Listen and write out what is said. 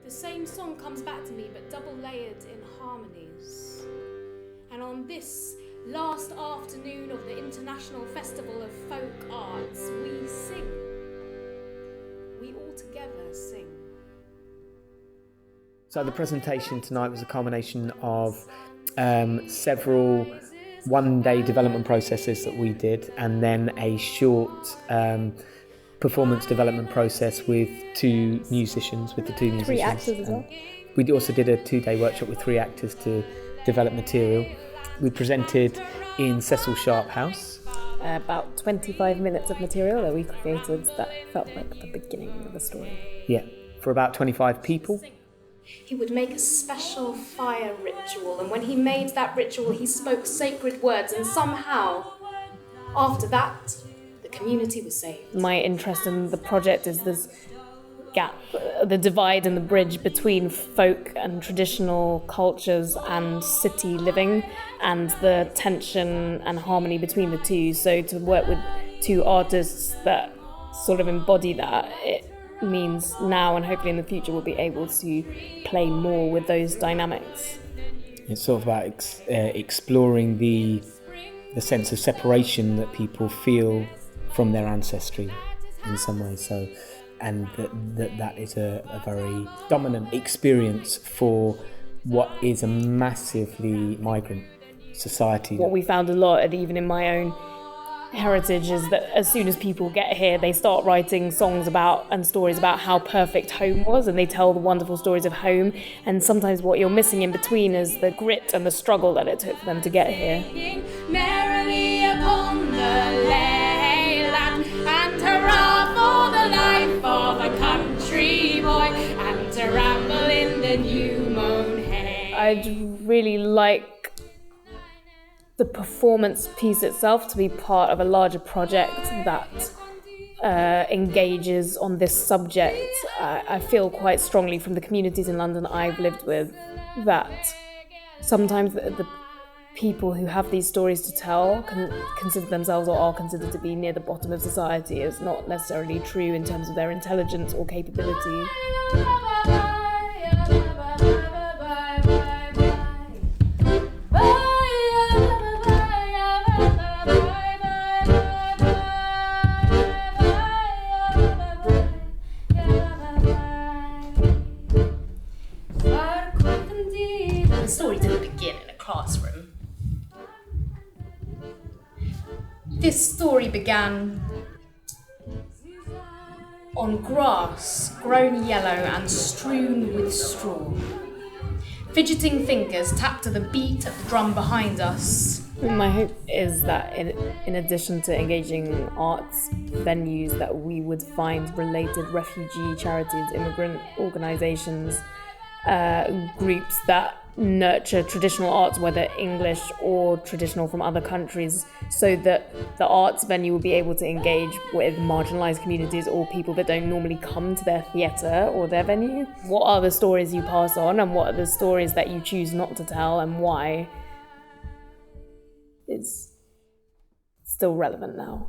The same song comes back to me, but double layered in harmonies. And on this last afternoon of the International Festival of Folk Arts, we sing. We all together sing. So the presentation tonight was a culmination of several one-day development processes that we did, and then a short performance development process with the two musicians. 3 actors as well. We also did a 2-day workshop with 3 actors to develop material. We presented in Cecil Sharp House. About 25 minutes of material that we created that felt like the beginning of the story. Yeah, for about 25 people. He would make a special fire ritual, and when he made that ritual, he spoke sacred words, and somehow, after that, the community was saved. My interest in the project is this gap, the divide and the bridge between folk and traditional cultures and city living, and the tension and harmony between the two. So to work with 2 artists that sort of embody that, it means now and hopefully in the future we'll be able to play more with those dynamics. It's sort of about exploring the sense of separation that people feel from their ancestry in some way. So, and that is a very dominant experience for what is a massively migrant society. What we found a lot, and even in my own heritage, is that as soon as people get here, they start writing songs about and stories about how perfect home was, and they tell the wonderful stories of home. And sometimes what you're missing in between is the grit and the struggle that it took for them to get here. Merrily upon the leyland, and hurrah for the life of a country boy, and to ramble in the new mown hay. I'd really like the performance piece itself to be part of a larger project that engages on this subject. I feel quite strongly from the communities in London I've lived with that sometimes the people who have these stories to tell consider themselves or are considered to be near the bottom of society. Is not necessarily true in terms of their intelligence or capability. The story didn't begin in a classroom. This story began on grass grown yellow and strewn with straw. Fidgeting fingers tapped to the beat of the drum behind us. My hope is that in addition to engaging arts venues, that we would find related refugee charities, immigrant organisations, groups that nurture traditional arts, whether English or traditional from other countries, so that the arts venue will be able to engage with marginalised communities or people that don't normally come to their theatre or their venue. What are the stories you pass on, and what are the stories that you choose not to tell, and why? It's still relevant now.